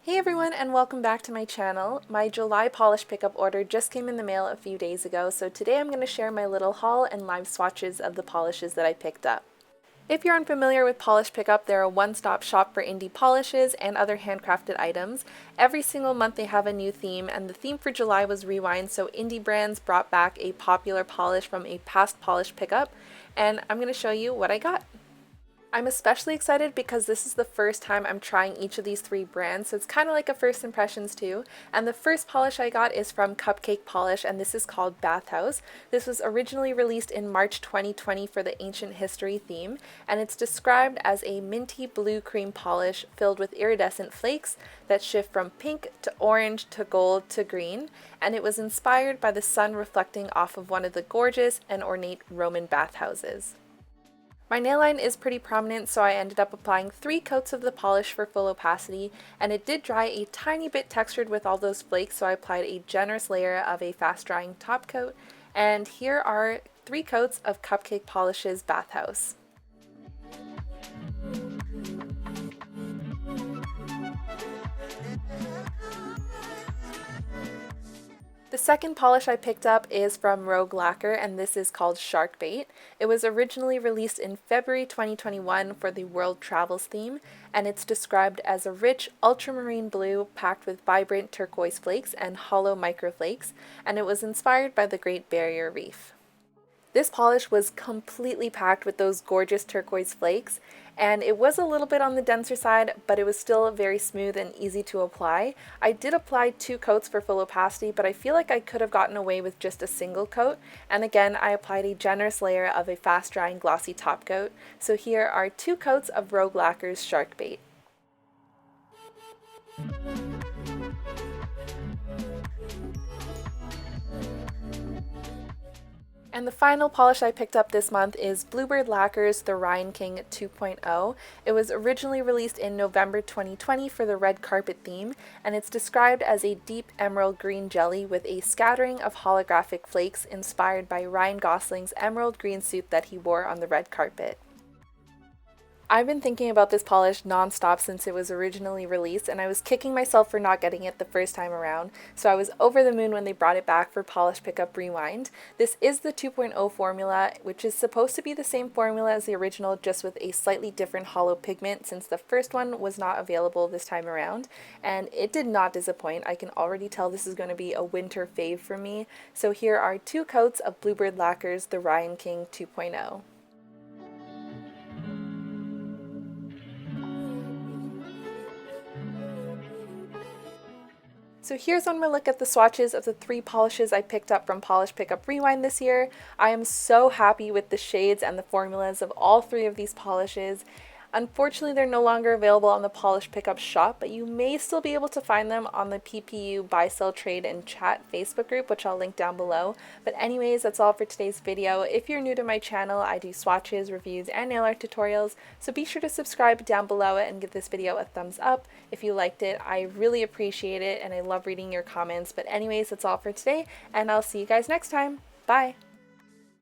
Hey everyone, and welcome back to my channel. My July polish pickup order just came in the mail a few days ago, so today I'm going to share my little haul and live swatches of the polishes that I picked up. If you're unfamiliar with Polish Pickup, they're a one-stop shop for indie polishes and other handcrafted items. Every single month they have a new theme, and the theme for July was Rewind, so indie brands brought back a popular polish from a past polish pickup, and I'm going to show you what I got. I'm especially excited because this is the first time I'm trying each of these three brands, so it's kind of like a first impressions too. And the first polish I got is from Cupcake Polish, and this is called Bathhouse. This was originally released in March 2020 for the Ancient History theme, and it's described as a minty blue cream polish filled with iridescent flakes that shift from pink to orange to gold to green, and it was inspired by the sun reflecting off of one of the gorgeous and ornate Roman bathhouses. My nail line is pretty prominent, so I ended up applying 3 coats of the polish for full opacity, and it did dry a tiny bit textured with all those flakes, so I applied a generous layer of a fast drying top coat, and here are 3 coats of Cupcake Polish's Bathhouse. The second polish I picked up is from Rogue Lacquer, and this is called Shark Bait. It was originally released in February 2021 for the World Travels theme, and it's described as a rich ultramarine blue packed with vibrant turquoise flakes and hollow microflakes, and it was inspired by the Great Barrier Reef. This polish was completely packed with those gorgeous turquoise flakes, and it was a little bit on the denser side, but it was still very smooth and easy to apply. I did apply 2 coats for full opacity, but I feel like I could have gotten away with just a single coat, and again I applied a generous layer of a fast drying glossy top coat. So here are 2 coats of Rogue Lacquer's Shark Bait. And the final polish I picked up this month is Bluebird Lacquer's The Ryan King 2.0. It was originally released in November 2020 for the red carpet theme, and it's described as a deep emerald green jelly with a scattering of holographic flakes inspired by Ryan Gosling's emerald green suit that he wore on the red carpet. I've been thinking about this polish non-stop since it was originally released, and I was kicking myself for not getting it the first time around, so I was over the moon when they brought it back for Polish Pickup Rewind. This is the 2.0 formula, which is supposed to be the same formula as the original, just with a slightly different hollow pigment since the first one was not available this time around, and it did not disappoint. I can already tell this is going to be a winter fave for me. So here are 2 coats of Bluebird Lacquer's The Ryan King 2.0. So here's one more look at the swatches of the 3 polishes I picked up from Polish Pickup Rewind this year. I am so happy with the shades and the formulas of all 3 of these polishes. Unfortunately, they're no longer available on the Polish Pickup shop, but you may still be able to find them on the PPU Buy, Sell, Trade, and Chat Facebook group, which I'll link down below. But anyways, that's all for today's video. If you're new to my channel, I do swatches, reviews, and nail art tutorials, so be sure to subscribe down below and give this video a thumbs up if you liked it. I really appreciate it, and I love reading your comments. But anyways, that's all for today, and I'll see you guys next time. Bye!